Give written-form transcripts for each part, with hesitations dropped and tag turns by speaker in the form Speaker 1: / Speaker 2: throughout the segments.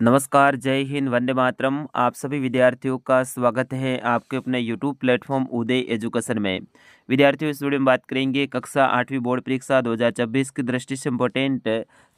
Speaker 1: नमस्कार, जय हिंद, वंदे मातरम। आप सभी विद्यार्थियों का स्वागत है आपके अपने यूट्यूब प्लेटफॉर्म उदय एजुकेशन में। विद्यार्थियों, इस वीडियो में बात करेंगे कक्षा 8वीं बोर्ड परीक्षा 2026 की दृष्टि से इम्पोर्टेंट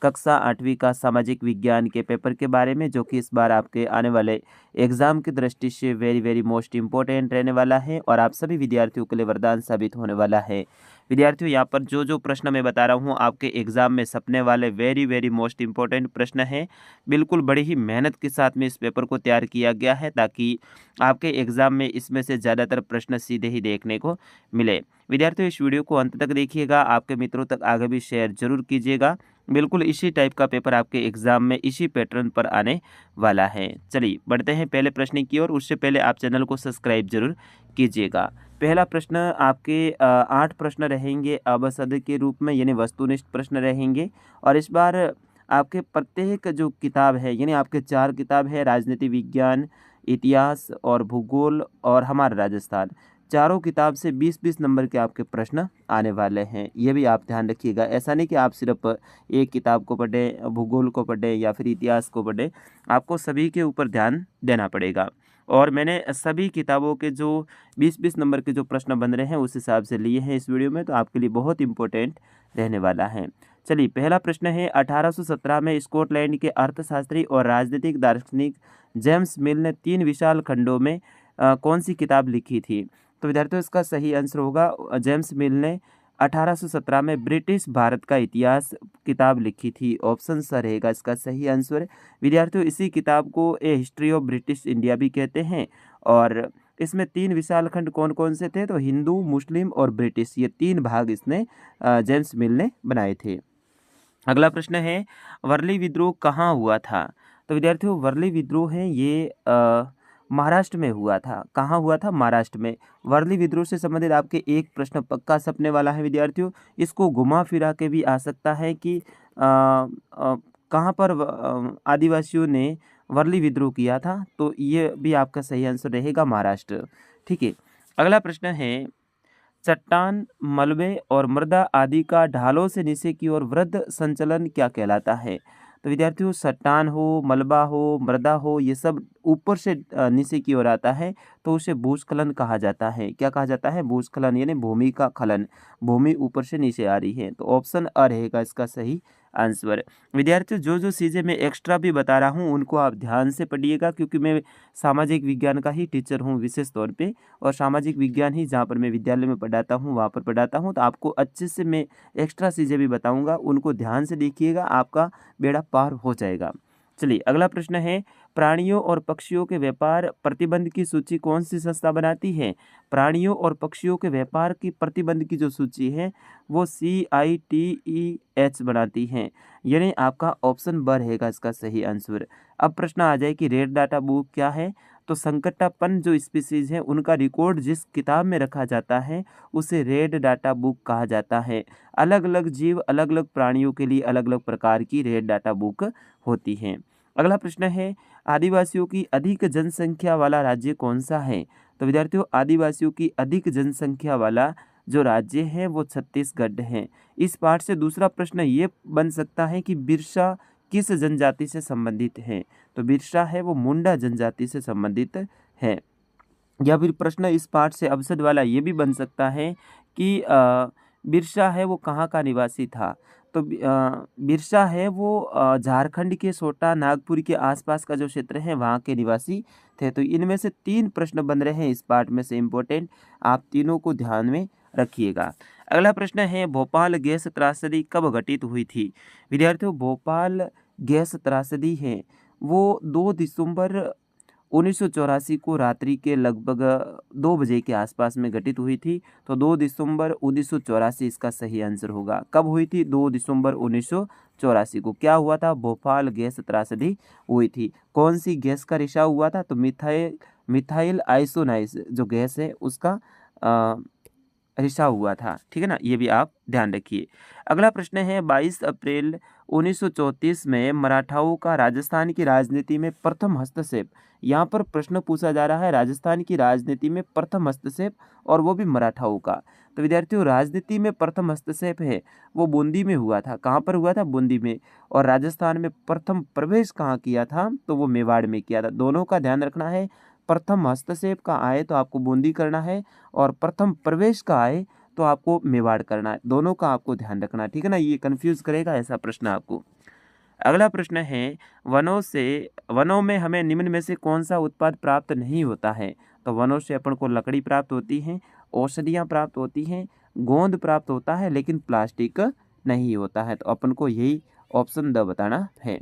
Speaker 1: कक्षा 8वीं का सामाजिक विज्ञान के पेपर के बारे में, जो कि इस बार आपके आने वाले एग्जाम की दृष्टि से वेरी मोस्ट इम्पोर्टेंट रहने वाला है और आप सभी विद्यार्थियों के लिए वरदान साबित होने वाला है। विद्यार्थियों, यहाँ पर जो प्रश्न मैं बता रहा हूँ आपके एग्जाम में सपने वाले वेरी मोस्ट इम्पोर्टेंट प्रश्न है। बिल्कुल बड़ी ही मेहनत के साथ में इस पेपर को तैयार किया गया है ताकि आपके एग्जाम में इसमें से ज़्यादातर प्रश्न सीधे ही देखने को मिले। विद्यार्थियों, इस वीडियो को अंत तक देखिएगा, आपके मित्रों तक आगे भी शेयर जरूर कीजिएगा। बिल्कुल इसी टाइप का पेपर आपके एग्जाम में इसी पैटर्न पर आने वाला है। चलिए बढ़ते हैं पहले प्रश्न की ओर। उससे पहले आप चैनल को सब्सक्राइब जरूर कीजिएगा। पहला प्रश्न आपके 8 प्रश्न रहेंगे अबसद के रूप में, यानी वस्तुनिष्ठ प्रश्न रहेंगे। और इस बार आपके प्रत्येक जो किताब है, यानी आपके 4 किताब है, राजनीति विज्ञान, इतिहास और भूगोल और हमारा राजस्थान, चारों किताब से 20-20 नंबर के आपके प्रश्न आने वाले हैं। ये भी आप ध्यान रखिएगा। ऐसा नहीं कि आप सिर्फ एक किताब को पढ़ें, भूगोल को पढ़ें या फिर इतिहास को पढ़ें, आपको सभी के ऊपर ध्यान देना पड़ेगा। और मैंने सभी किताबों के जो 20-20 नंबर के जो प्रश्न बन रहे हैं उस हिसाब से लिए हैं इस वीडियो में, तो आपके लिए बहुत इंपॉर्टेंट रहने वाला है। चलिए पहला प्रश्न है, 1817 में स्कॉटलैंड के अर्थशास्त्री और राजनीतिक दार्शनिक जेम्स मिल ने 3 विशाल खंडों में कौन सी किताब लिखी थी? तो विद्यार्थियों, इसका सही आंसर होगा जेम्स मिल ने 1817 में ब्रिटिश भारत का इतिहास किताब लिखी थी। ऑप्शन स रहेगा इसका सही आंसर। विद्यार्थियों, इसी किताब को ए हिस्ट्री ऑफ ब्रिटिश इंडिया भी कहते हैं। और इसमें 3 विशाल खंड कौन कौन से थे? तो हिंदू, मुस्लिम और ब्रिटिश, ये 3 भाग इसने जेम्स मिल ने बनाए थे। अगला प्रश्न है, वर्ली विद्रोह कहाँ हुआ था? तो विद्यार्थियों, वर्ली विद्रोह है ये महाराष्ट्र में हुआ था। कहाँ हुआ था? महाराष्ट्र में। वर्ली विद्रोह से संबंधित आपके एक प्रश्न पक्का सपने वाला है विद्यार्थियों। इसको घुमा फिरा के भी आ सकता है कि कहाँ पर आदिवासियों ने वर्ली विद्रोह किया था, तो ये भी आपका सही आंसर रहेगा महाराष्ट्र। ठीक है। अगला प्रश्न है, चट्टान, मलबे और मृदा आदि का ढालों से नीचे की ओर वृद्ध संचलन क्या कहलाता है? तो विद्यार्थियों, चट्टान हो, मलबा हो, मृदा हो, ये सब ऊपर से नीचे की ओर आता है तो उसे भूस्खलन कहा जाता है। क्या कहा जाता है? भूस्खलन, यानी भूमि का खलन। भूमि ऊपर से नीचे आ रही है, तो ऑप्शन अ रहेगा इसका सही आंसर। विद्यार्थियों, जो चीज़ें मैं एक्स्ट्रा भी बता रहा हूँ उनको आप ध्यान से पढ़िएगा, क्योंकि मैं सामाजिक विज्ञान का ही टीचर हूँ विशेष तौर पे, और सामाजिक विज्ञान ही जहाँ पर मैं विद्यालय में पढ़ाता हूँ वहाँ पर पढ़ाता हूँ, तो आपको अच्छे से मैं एक्स्ट्रा चीज़ें भी बताऊँगा, उनको ध्यान से देखिएगा, आपका बेड़ा पार हो जाएगा। चलिए अगला प्रश्न है, प्राणियों और पक्षियों के व्यापार प्रतिबंध की सूची कौन सी संस्था बनाती है? प्राणियों और पक्षियों के व्यापार की प्रतिबंध की जो सूची है वो CITEH बनाती है, यानी आपका ऑप्शन ब रहेगा इसका सही आंसर। अब प्रश्न आ जाए कि रेड डाटा बुक क्या है? तो संकटापन्न जो स्पीसीज है उनका रिकॉर्ड जिस किताब में रखा जाता है उसे रेड डाटा बुक कहा जाता है। अलग अलग जीव, अलग अलग प्राणियों के लिए अलग अलग प्रकार की रेड डाटा बुक होती है। अगला प्रश्न है, आदिवासियों की अधिक जनसंख्या वाला राज्य कौन सा है? तो विद्यार्थियों, आदिवासियों की अधिक जनसंख्या वाला जो राज्य है वो छत्तीसगढ़ है। इस पाठ से दूसरा प्रश्न ये बन सकता है कि बिरसा किस जनजाति से संबंधित है? तो बिरसा है वो मुंडा जनजाति से संबंधित है। या फिर प्रश्न इस पाठ से अवसद वाला ये भी बन सकता है कि बिरसा है वो कहाँ का निवासी था? तो बिरसा है वो झारखंड के सोटा नागपुर के आसपास का जो क्षेत्र है वहाँ के निवासी थे। तो इनमें से 3 प्रश्न बन रहे हैं इस पाठ में से इम्पोर्टेंट, आप तीनों को ध्यान में रखिएगा। अगला प्रश्न है, भोपाल गैस त्रासदी कब घटित हुई थी? विद्यार्थियों, भोपाल गैस त्रासदी है वो 2 दिसंबर 1984 को रात्रि के लगभग 2 बजे के आसपास में घटित हुई थी। तो 2 दिसंबर 1984 इसका सही आंसर होगा। कब हुई थी? 2 दिसंबर 1984 को। क्या हुआ था? भोपाल गैस त्रासदी हुई थी। कौन सी गैस का रिसाव हुआ था? तो मिथाइल आइसोनाइज जो गैस है उसका रिसाव हुआ था। ठीक है ना, ये भी आप ध्यान रखिए। अगला प्रश्न है, 22 अप्रैल 1934 में मराठाओं का राजस्थान की राजनीति में प्रथम हस्तक्षेप। यहाँ पर प्रश्न पूछा जा रहा है राजस्थान की राजनीति में प्रथम हस्तक्षेप और वो भी मराठाओं का। तो विद्यार्थियों, राजनीति में प्रथम हस्तक्षेप है वो बूंदी में हुआ था। कहाँ पर हुआ था? बूंदी में। और राजस्थान में प्रथम प्रवेश कहाँ किया था? तो वो मेवाड़ में किया था। दोनों का ध्यान रखना है। प्रथम हस्तक्षेप का आए तो आपको बूंदी करना है, और प्रथम प्रवेश का आए तो आपको मेवाड़ करना है। दोनों का आपको ध्यान रखना है, ठीक है ना। ये कंफ्यूज करेगा ऐसा प्रश्न आपको। अगला प्रश्न है, वनों में हमें निम्न में से कौन सा उत्पाद प्राप्त नहीं होता है? तो वनों से अपन को लकड़ी प्राप्त होती है, औषधियाँ प्राप्त होती हैं, गोंद प्राप्त होता है, लेकिन प्लास्टिक नहीं होता है। तो अपन को यही ऑप्शन द बताना है।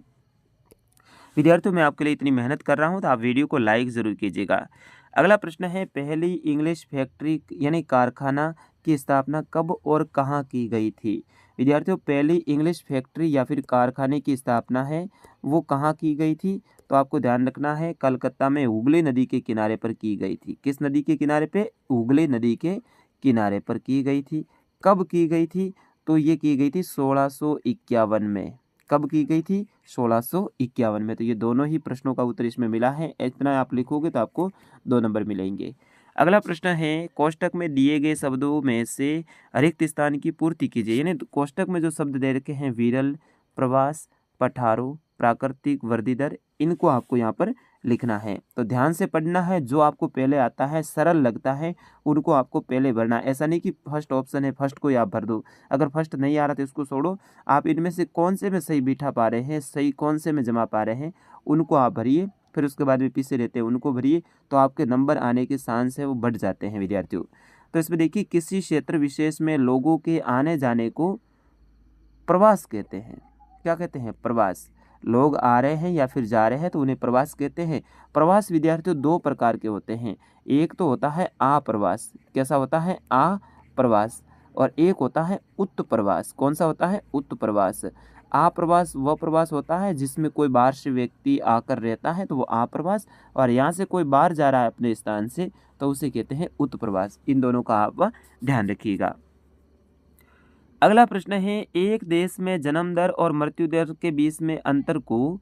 Speaker 1: विद्यार्थियों, मैं आपके लिए इतनी मेहनत कर रहा हूँ तो आप वीडियो को लाइक ज़रूर कीजिएगा। अगला प्रश्न है, पहली इंग्लिश फैक्ट्री यानी कारखाना की स्थापना कब और कहाँ की गई थी? विद्यार्थियों, पहली इंग्लिश फैक्ट्री या फिर कारखाने की स्थापना है वो कहाँ की गई थी? तो आपको ध्यान रखना है, कलकत्ता में हुगली नदी के किनारे पर की गई थी। किस नदी के किनारे पे? हुगली नदी के किनारे पर की गई थी। कब की गई थी? तो ये की गई थी 1651 में। कब की गई थी? 1651 में। तो ये दोनों ही प्रश्नों का उत्तर इसमें मिला है। इतना आप लिखोगे तो आपको 2 नंबर मिलेंगे। अगला प्रश्न है, कोष्टक में दिए गए शब्दों में से रिक्त स्थान की पूर्ति कीजिए। यानी कोष्टक में जो शब्द दे रखे हैं, विरल, प्रवास, पठारो, प्राकृतिक, वर्दीधर, इनको आपको यहाँ पर लिखना है। तो ध्यान से पढ़ना है, जो आपको पहले आता है, सरल लगता है, उनको आपको पहले भरना है। ऐसा नहीं कि फर्स्ट ऑप्शन है फर्स्ट को ही आप भर दो। अगर फर्स्ट नहीं आ रहा तो इसको छोड़ो। आप इनमें से कौन से में सही बिठा पा रहे हैं, सही कौन से में जमा पा रहे हैं, उनको आप भरिए। फिर उसके बाद में पीछे रहते हैं उनको भरिए, तो आपके नंबर आने के चांस है वो बढ़ जाते हैं विद्यार्थियों। तो इसमें देखिए, किसी क्षेत्र विशेष में लोगों के आने जाने को प्रवास कहते हैं। क्या कहते हैं? प्रवास। लोग आ रहे हैं या फिर जा रहे हैं तो उन्हें प्रवास कहते हैं। प्रवास विद्यार्थियों 2 प्रकार के होते हैं। एक तो होता है आप्रवास। कैसा होता है? आप्रवास। और एक होता है उत्प्रवास। कौन सा होता है? उत्प्रवास। आप्रवास वह प्रवास होता है जिसमें कोई बाहर से व्यक्ति आकर रहता है, तो वो आप्रवास। और यहाँ से कोई बाहर जा रहा है अपने स्थान से, तो उसे कहते हैं उत्प्रवास। इन दोनों का आप ध्यान रखिएगा। अगला प्रश्न है, एक देश में जन्म दर और मृत्यु दर के बीच में अंतर को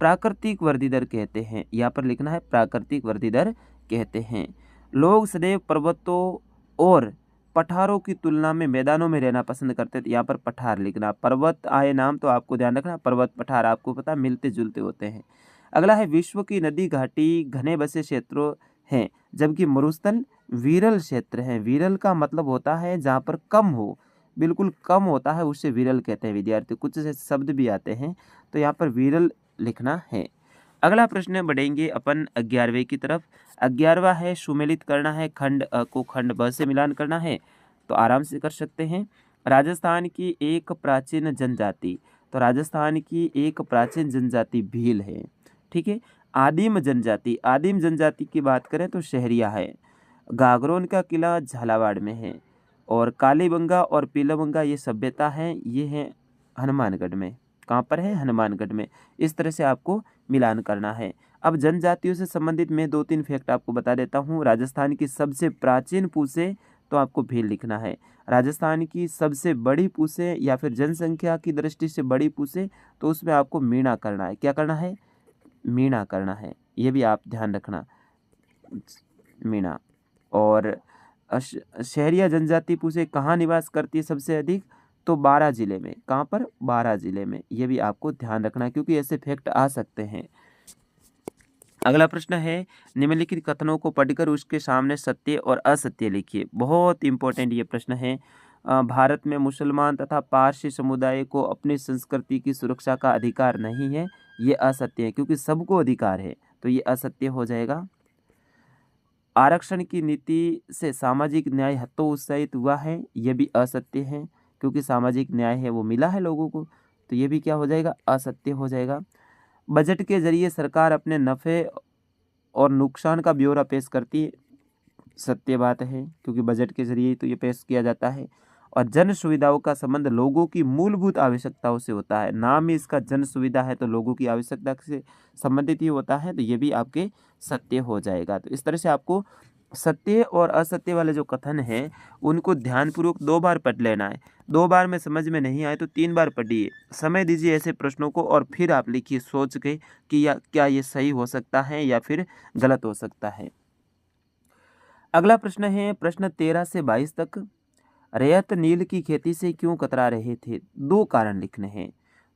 Speaker 1: प्राकृतिक वृद्धि दर कहते हैं। यहाँ पर लिखना है प्राकृतिक वृद्धि दर कहते हैं। लोग सदैव पर्वतों और पठारों की तुलना में मैदानों में रहना पसंद करते हैं। तो यहाँ पर पठार लिखना। पर्वत आए नाम तो आपको ध्यान रखना, पर्वत पठार आपको पता मिलते जुलते होते हैं। अगला है, विश्व की नदी घाटी घने बसे क्षेत्रों हैं, जबकि मरुस्थल विरल क्षेत्र हैं। विरल का मतलब होता है जहाँ पर कम हो, बिल्कुल कम होता है, उससे विरल कहते हैं विद्यार्थी। कुछ ऐसे शब्द भी आते हैं, तो यहाँ पर विरल लिखना है। अगला प्रश्न बढ़ेंगे अपन 11वें की तरफ। 11वां है, सुमेलित करना है, खंड अ को खंड ब से मिलान करना है, तो आराम से कर सकते हैं। राजस्थान की एक प्राचीन जनजाति, तो राजस्थान की एक प्राचीन जनजाति भील है, ठीक है। आदिम जनजाति की बात करें तो शहरिया है। गागरोन का किला झालावाड़ में है। और कालीबंगा और पीलाबंगा ये सभ्यता है, ये है हनुमानगढ़ में। कहाँ पर है? हनुमानगढ़ में। इस तरह से आपको मिलान करना है। अब जनजातियों से संबंधित मैं 2-3 फैक्ट आपको बता देता हूँ। राजस्थान की सबसे प्राचीन पूछे तो आपको भील लिखना है। राजस्थान की सबसे बड़ी पूछे या फिर जनसंख्या की दृष्टि से बड़ी पूछे तो उसमें आपको मीणा करना है। क्या करना है? मीणा करना है। ये भी आप ध्यान रखना, मीणा। और शहरिया जनजाति पूछे कहाँ निवास करती है सबसे अधिक, तो 12 जिले में। कहाँ पर? 12 जिले में। ये भी आपको ध्यान रखना है क्योंकि ऐसे फैक्ट आ सकते हैं। अगला प्रश्न है, निम्नलिखित कथनों को पढ़कर उसके सामने सत्य और असत्य लिखिए। बहुत इंपॉर्टेंट ये प्रश्न है। भारत में मुसलमान तथा पारसी समुदाय को अपनी संस्कृति की सुरक्षा का अधिकार नहीं है, ये असत्य है, क्योंकि सबको अधिकार है, तो ये असत्य हो जाएगा। आरक्षण की नीति से सामाजिक न्याय हतोत्साहित हुआ है, यह भी असत्य है, क्योंकि सामाजिक न्याय है वो मिला है लोगों को, तो ये भी क्या हो जाएगा? असत्य हो जाएगा। बजट के जरिए सरकार अपने नफ़े और नुकसान का ब्यौरा पेश करती है, सत्य बात है, क्योंकि बजट के जरिए तो ये पेश किया जाता है। और जन सुविधाओं का संबंध लोगों की मूलभूत आवश्यकताओं से होता है। नाम ही इसका जन सुविधा है, तो लोगों की आवश्यकता से संबंधित ही होता है, तो ये भी आपके सत्य हो जाएगा। तो इस तरह से आपको सत्य और असत्य वाले जो कथन है उनको ध्यानपूर्वक 2 बार पढ़ लेना है। 2 बार में समझ में नहीं आए तो 3 बार पढ़िए। समय दीजिए ऐसे प्रश्नों को और फिर आप लिखिए सोच के कि या क्या ये सही हो सकता है या फिर गलत हो सकता है। अगला प्रश्न है प्रश्न 13 से 22 तक। रैयत नील की खेती से क्यों कतरा रहे थे? 2 कारण लिखने हैं।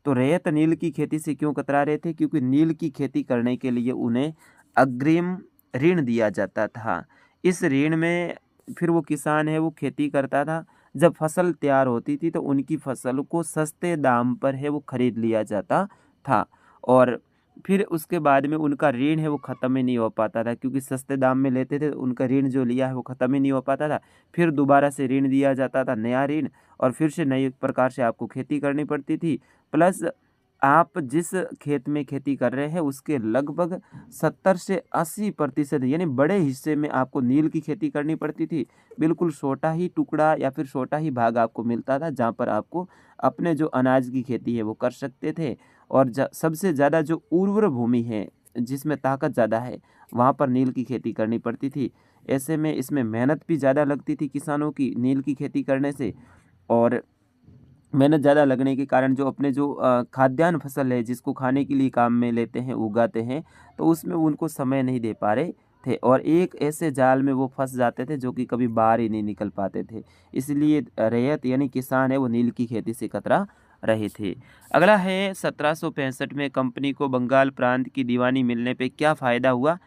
Speaker 1: तो रैयत नील की खेती से क्यों कतरा रहे थे? क्योंकि नील की खेती करने के लिए उन्हें अग्रिम ऋण दिया जाता था। इस ऋण में फिर वो किसान है वो खेती करता था। जब फसल तैयार होती थी तो उनकी फसल को सस्ते दाम पर है वो खरीद लिया जाता था और फिर उसके बाद में उनका ऋण है वो ख़त्म ही नहीं हो पाता था, क्योंकि सस्ते दाम में लेते थे तो उनका ऋण जो लिया है वो ख़त्म ही नहीं हो पाता था। फिर दोबारा से ऋण दिया जाता था, नया ऋण, और फिर से नई प्रकार से आपको खेती करनी पड़ती थी। प्लस आप जिस खेत में खेती कर रहे हैं उसके लगभग 70 से 80% यानी बड़े हिस्से में आपको नील की खेती करनी पड़ती थी। बिल्कुल छोटा ही टुकड़ा या फिर छोटा ही भाग आपको मिलता था जहाँ पर आपको अपने जो अनाज की खेती है वो कर सकते थे। और सबसे ज़्यादा जो उर्वर भूमि है जिसमें ताकत ज़्यादा है वहाँ पर नील की खेती करनी पड़ती थी। ऐसे में इसमें मेहनत भी ज़्यादा लगती थी किसानों की नील की खेती करने से, और मेहनत ज़्यादा लगने के कारण जो अपने जो खाद्यान्न फसल है जिसको खाने के लिए काम में लेते हैं उगाते हैं तो उसमें उनको समय नहीं दे पा रहे थे और एक ऐसे जाल में वो फंस जाते थे जो कि कभी बाहर ही नहीं निकल पाते थे। इसलिए रैयत यानी किसान है वो नील की खेती से कतरा रहे थे। अगला है 1765 में कंपनी को बंगाल प्रांत की दीवानी मिलने पे क्या फ़ायदा हुआ?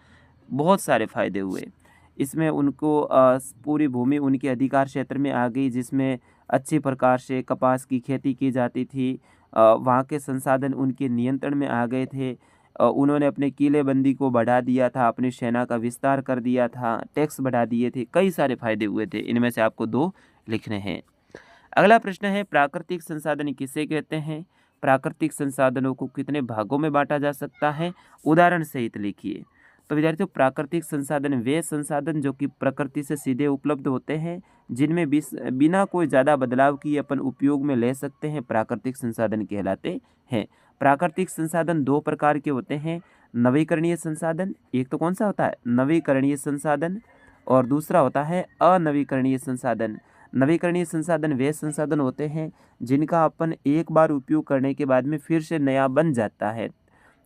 Speaker 1: बहुत सारे फ़ायदे हुए। इसमें उनको पूरी भूमि उनके अधिकार क्षेत्र में आ गई, जिसमें अच्छी प्रकार से कपास की खेती की जाती थी। वहाँ के संसाधन उनके नियंत्रण में आ गए थे। उन्होंने अपने किलेबंदी को बढ़ा दिया था, अपनी सेना का विस्तार कर दिया था, टैक्स बढ़ा दिए थे, कई सारे फायदे हुए थे। इनमें से आपको 2 लिखने हैं। अगला प्रश्न है प्राकृतिक संसाधन किसे कहते हैं? प्राकृतिक संसाधनों को कितने भागों में बांटा जा सकता है? उदाहरण सहित लिखिए। तो विद्यार्थियों प्राकृतिक संसाधन वे संसाधन जो कि प्रकृति से सीधे उपलब्ध होते हैं, जिनमें बिना कोई ज़्यादा बदलाव किए अपन उपयोग में ले सकते हैं, प्राकृतिक संसाधन कहलाते हैं। प्राकृतिक संसाधन 2 प्रकार के होते हैं। नवीकरणीय संसाधन, एक तो कौन सा होता है नवीकरणीय संसाधन, और दूसरा होता है अनवीकरणीय संसाधन। नवीकरणीय संसाधन वे संसाधन होते हैं जिनका अपन एक बार उपयोग करने के बाद में फिर से नया बन जाता है।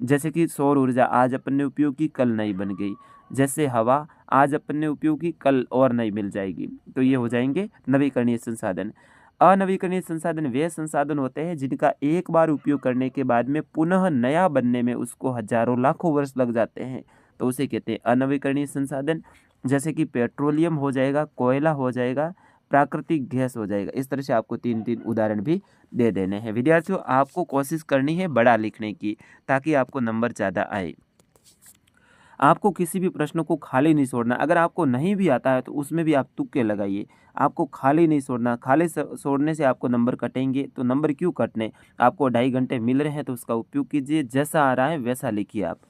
Speaker 1: जैसे कि सौर ऊर्जा आज अपन ने उपयोग की कल नई बन गई, जैसे हवा आज अपन ने उपयोग की कल और नई मिल जाएगी। तो ये हो जाएंगे नवीकरणीय संसाधन। अनवीकरणीय संसाधन वे संसाधन होते हैं जिनका एक बार उपयोग करने के बाद में पुनः नया बनने में उसको हजारों लाखों वर्ष लग जाते हैं, तो उसे कहते हैं अनवीकरणीय संसाधन। जैसे कि पेट्रोलियम हो जाएगा, कोयला हो जाएगा, प्राकृतिक गैस हो जाएगा। इस तरह से आपको 3-3 उदाहरण भी दे देने हैं। विद्यार्थियों आपको कोशिश करनी है बड़ा लिखने की ताकि आपको नंबर ज़्यादा आए। आपको किसी भी प्रश्न को खाली नहीं छोड़ना। अगर आपको नहीं भी आता है तो उसमें भी आप तुक्के लगाइए। आपको खाली नहीं छोड़ना, खाली छोड़ने से आपको नंबर कटेंगे। तो नंबर क्यों कटने, आपको 2.5 घंटे मिल रहे हैं तो उसका उपयोग कीजिए, जैसा आ रहा है वैसा लिखिए आप।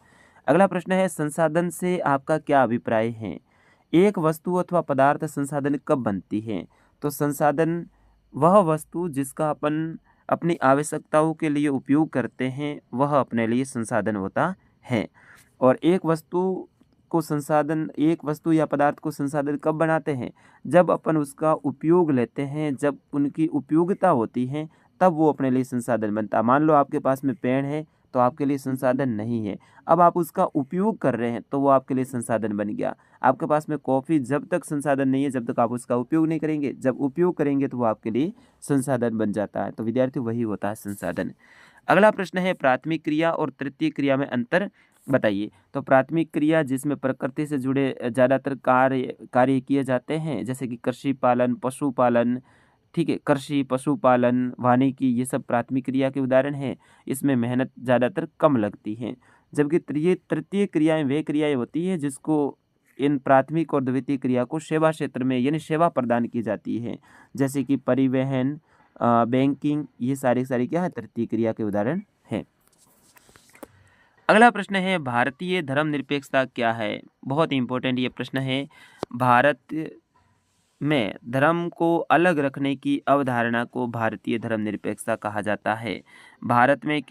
Speaker 1: अगला प्रश्न है संसाधन से आपका क्या अभिप्राय है? एक वस्तु अथवा पदार्थ संसाधन कब बनती है? तो संसाधन वह वस्तु जिसका अपन अपनी आवश्यकताओं के लिए उपयोग करते हैं वह अपने लिए संसाधन होता है। और एक वस्तु या पदार्थ को संसाधन कब बनाते हैं? जब अपन उसका उपयोग लेते हैं, जब उनकी उपयोगिता होती है तब वो अपने लिए संसाधन बनता है। मान लो आपके पास में पेड़ है तो आपके लिए संसाधन नहीं है, अब आप उसका उपयोग कर रहे हैं तो वो आपके लिए संसाधन बन गया। आपके पास में कॉफ़ी जब तक संसाधन नहीं है जब तक आप उसका उपयोग नहीं करेंगे, जब उपयोग करेंगे तो वो आपके लिए संसाधन बन जाता है। तो विद्यार्थी वही होता है संसाधन। अगला प्रश्न है प्राथमिक क्रिया और तृतीय क्रिया में अंतर बताइए। तो प्राथमिक क्रिया जिसमें प्रकृति से जुड़े ज़्यादातर कार्य किए जाते हैं, जैसे कि कृषि पालन, पशुपालन, ठीक है, कृषि पशुपालन वानिकी, ये सब प्राथमिक क्रिया के उदाहरण हैं। इसमें मेहनत ज़्यादातर कम लगती है। जबकि तृतीय क्रियाएं वे क्रियाएं होती हैं जिसको इन प्राथमिक और द्वितीय क्रिया को सेवा क्षेत्र में यानी सेवा प्रदान की जाती है, जैसे कि परिवहन, बैंकिंग, ये सारी सारी क्या है तृतीय क्रिया के उदाहरण हैं। अगला प्रश्न है भारतीय धर्मनिरपेक्षता क्या है? बहुत इंपॉर्टेंट ये प्रश्न है। भारत में धर्म को अलग रखने की अवधारणा को भारतीय धर्मनिरपेक्षता कहा जाता है। भारत में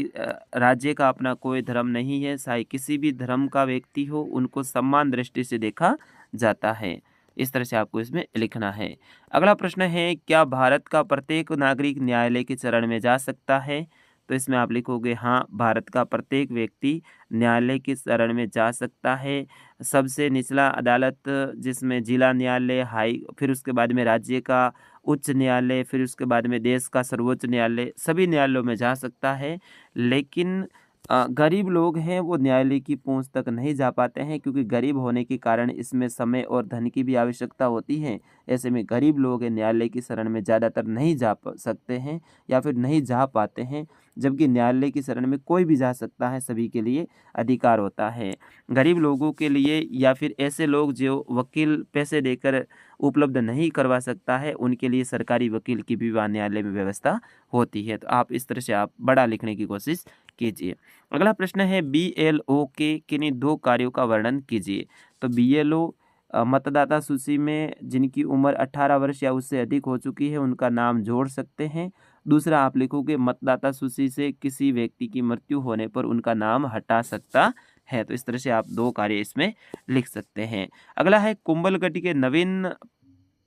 Speaker 1: राज्य का अपना कोई धर्म नहीं है, चाहे किसी भी धर्म का व्यक्ति हो उनको समान दृष्टि से देखा जाता है। इस तरह से आपको इसमें लिखना है। अगला प्रश्न है, क्या भारत का प्रत्येक नागरिक न्यायालय के शरण में जा सकता है? तो इसमें आप लिखोगे हाँ, भारत का प्रत्येक व्यक्ति न्यायालय की शरण में जा सकता है। सबसे निचला अदालत जिसमें जिला न्यायालय, हाई, फिर उसके बाद में राज्य का उच्च न्यायालय, फिर उसके बाद में देश का सर्वोच्च न्यायालय, सभी न्यायालयों में जा सकता है। लेकिन गरीब लोग हैं वो न्यायालय की पहुंच तक नहीं जा पाते हैं, क्योंकि गरीब होने के कारण इसमें समय और धन की भी आवश्यकता होती है। ऐसे में गरीब लोग न्यायालय की शरण में ज़्यादातर नहीं जा सकते हैं या फिर नहीं जा पाते हैं, जबकि न्यायालय की शरण में कोई भी जा सकता है, सभी के लिए अधिकार होता है। गरीब लोगों के लिए या फिर ऐसे लोग जो वकील पैसे देकर उपलब्ध नहीं करवा सकता है, उनके लिए सरकारी वकील की भी वहाँ न्यायालय में व्यवस्था होती है। तो आप इस तरह से आप बड़ा लिखने की कोशिश कीजिए। अगला प्रश्न है, बीएलओ के किन्हीं दो कार्यों का वर्णन कीजिए। तो बीएलओ मतदाता सूची में जिनकी उम्र 18 वर्ष या उससे अधिक हो चुकी है उनका नाम जोड़ सकते हैं। दूसरा आप लिखोगे, मतदाता सूची से किसी व्यक्ति की मृत्यु होने पर उनका नाम हटा सकता है। तो इस तरह से आप दो कार्य इसमें लिख सकते हैं। अगला है, कुंभलगढ़ के नवीन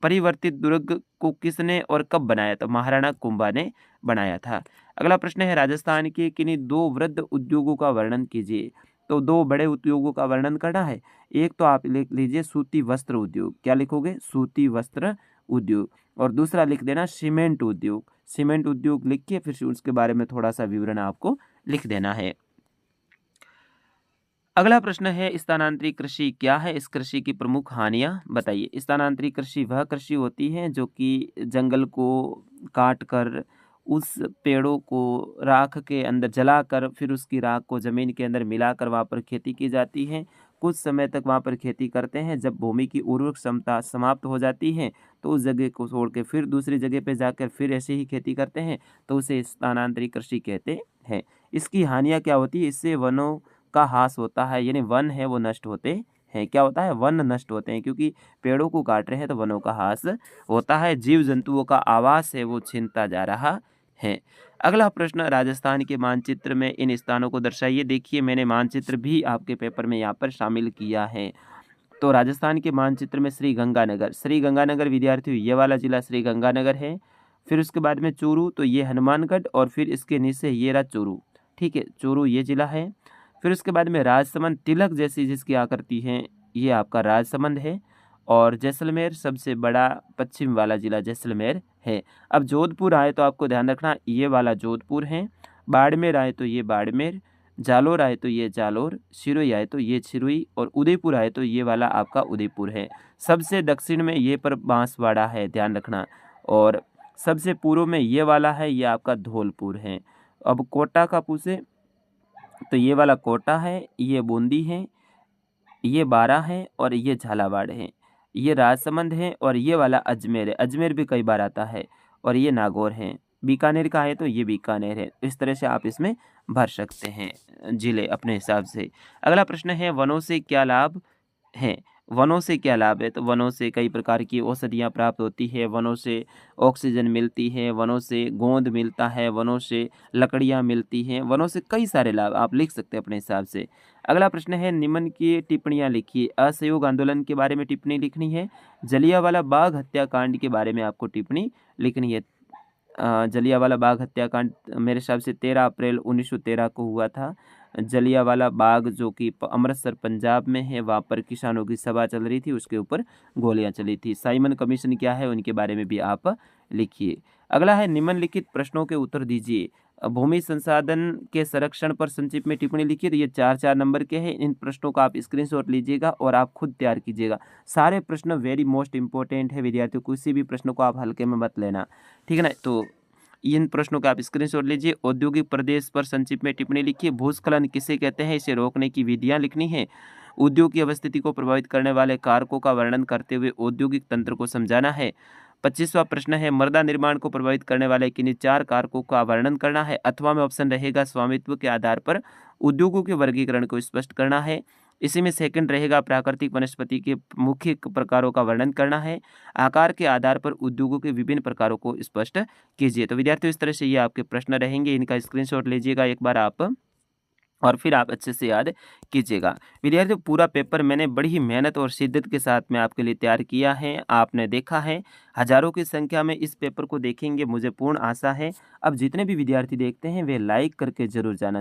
Speaker 1: परिवर्तित दुर्ग को किसने और कब बनाया? तो महाराणा कुंभा ने बनाया था। अगला प्रश्न है, राजस्थान के किन्हीं दो वृहद उद्योगों का वर्णन कीजिए। तो दो बड़े उद्योगों का वर्णन करना है। एक तो आप लिख लीजिए सूती वस्त्र उद्योग। क्या लिखोगे? सूती वस्त्र उद्योग। और दूसरा लिख देना सीमेंट उद्योग। सीमेंट उद्योग लिख के फिर उसके बारे में थोड़ा सा विवरण आपको लिख देना है। अगला प्रश्न है, स्थानांतरी कृषि क्या है? इस कृषि की प्रमुख हानियां बताइए। स्थानांतरी कृषि वह कृषि होती है जो कि जंगल को काट कर उस पेड़ों को राख के अंदर जलाकर फिर उसकी राख को जमीन के अंदर मिलाकर वहाँ पर खेती की जाती है। कुछ समय तक वहाँ पर खेती करते हैं। जब भूमि की उर्वरक क्षमता समाप्त हो जाती है तो उस जगह को छोड़ के फिर दूसरी जगह पे जाकर फिर ऐसे ही खेती करते हैं, तो उसे स्थानांतरी कृषि कहते हैं। इसकी हानियाँ क्या होती है? इससे वनों का ह्रास होता है, यानी वन है वो नष्ट होते हैं। क्या होता है? वन नष्ट होते हैं, क्योंकि पेड़ों को काट रहे हैं तो वनों का ह्रास होता है। जीव जंतुओं का आवास है वो छिनता जा रहा है। अगला प्रश्न, राजस्थान के मानचित्र में इन स्थानों को दर्शाइए। देखिए मैंने मानचित्र भी आपके पेपर में यहाँ पर शामिल किया है। तो राजस्थान के मानचित्र में श्री गंगानगर विद्यार्थियों ये वाला जिला श्री गंगानगर है। फिर उसके बाद में चूरू, तो ये हनुमानगढ़, और फिर इसके नीचे ये रहा चूरू। ठीक है, चूरू ये जिला है। फिर उसके बाद में राजसमंद, तिलक जैसी जिसकी आकृति है, ये आपका राजसमंद है। और जैसलमेर सबसे बड़ा पश्चिम वाला जिला जैसलमेर है। अब जोधपुर आए तो आपको ध्यान रखना ये वाला जोधपुर है। बाड़मेर आए तो ये बाड़मेर, जालोर आए तो ये जालोर, सिरोही आए तो ये सिरोही, और उदयपुर आए तो ये वाला आपका उदयपुर है। सबसे दक्षिण में ये पर बांसवाड़ा है, ध्यान रखना। और सबसे पूर्व में ये वाला है, ये आपका धौलपुर है। अब कोटा का पूछे तो ये वाला कोटा है, ये बूंदी है, ये बारा है, और ये झालावाड़ है। ये राजसमंद है, और ये वाला अजमेर है। अजमेर भी कई बार आता है। और ये नागौर है। बीकानेर का है तो ये बीकानेर है। इस तरह से आप इसमें भर सकते हैं जिले अपने हिसाब से। अगला प्रश्न है, वनों से क्या लाभ है? वनों से क्या लाभ है? तो वनों से कई प्रकार की औषधियाँ प्राप्त होती है, वनों से ऑक्सीजन मिलती है, वनों से गोंद मिलता है, वनों से लकड़ियाँ मिलती हैं, वनों से कई सारे लाभ आप लिख सकते हैं अपने हिसाब से। अगला प्रश्न है, निम्न की टिप्पणियाँ लिखिए। असहयोग आंदोलन के बारे में टिप्पणी लिखनी है। जलियांवाला बाग हत्याकांड के बारे में आपको टिप्पणी लिखनी है। जलियांवाला बाग हत्याकांड मेरे हिसाब से 13 अप्रैल 1913 को हुआ था। जलियांवाला बाग जो कि अमृतसर पंजाब में है, वहाँ पर किसानों की सभा चल रही थी, उसके ऊपर गोलियां चली थी। साइमन कमीशन क्या है उनके बारे में भी आप लिखिए। अगला है, निम्नलिखित प्रश्नों के उत्तर दीजिए। भूमि संसाधन के संरक्षण पर संक्षिप्त में टिप्पणी लिखिए। तो ये 4-4 नंबर के हैं। इन प्रश्नों का आप स्क्रीनशॉट लीजिएगा और आप खुद तैयार कीजिएगा। सारे प्रश्न वेरी मोस्ट इंपॉर्टेंट है विद्यार्थियों, किसी भी प्रश्न को आप हल्के में मत लेना, ठीक है ना। तो इन प्रश्नों का आप स्क्रीनशॉट लीजिए। औद्योगिक प्रदेश पर संक्षिप्त में टिप्पणी लिखिए। भूस्खलन किसे कहते हैं, इसे रोकने की विधियां लिखनी है। उद्योग की अवस्थिति को प्रभावित करने वाले कारकों का वर्णन करते हुए औद्योगिक तंत्र को समझाना है। 25वां प्रश्न है, मृदा निर्माण को प्रभावित करने वाले किन्हीं 4 कारकों का वर्णन करना है। अथवा में ऑप्शन रहेगा स्वामित्व के आधार पर उद्योगों के वर्गीकरण को स्पष्ट करना है। इसी में सेकंड रहेगा प्राकृतिक वनस्पति के मुख्य प्रकारों का वर्णन करना है। आकार के आधार पर उद्योगों के विभिन्न प्रकारों को स्पष्ट कीजिए। तो विद्यार्थियों इस तरह से ये आपके प्रश्न रहेंगे, इनका स्क्रीनशॉट लीजिएगा एक बार आप और फिर आप अच्छे से याद कीजिएगा। विद्यार्थियों, पूरा पेपर मैंने बड़ी ही मेहनत और शिद्दत के साथ में आपके लिए तैयार किया है। आपने देखा है, हज़ारों की संख्या में इस पेपर को देखेंगे, मुझे पूर्ण आशा है। अब जितने भी विद्यार्थी देखते हैं वे लाइक करके ज़रूर जाना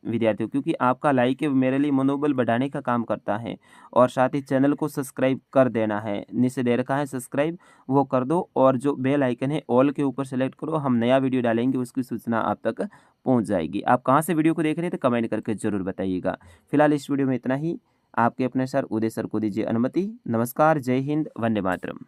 Speaker 1: विद्यार्थियों, क्योंकि आपका लाइक मेरे लिए मनोबल बढ़ाने का काम करता है। और साथ ही चैनल को सब्सक्राइब कर देना है, नीचे दे रखा है सब्सक्राइब, वो कर दो। और जो बेल आइकन है ऑल के ऊपर सेलेक्ट करो, हम नया वीडियो डालेंगे उसकी सूचना आप तक पहुंच जाएगी। आप कहाँ से वीडियो को देख रहे हैं तो कमेंट करके ज़रूर बताइएगा। फिलहाल इस वीडियो में इतना ही। आपके अपने सर उदय सर को दीजिए अनुमति। नमस्कार, जय हिंद, वंदे मातरम।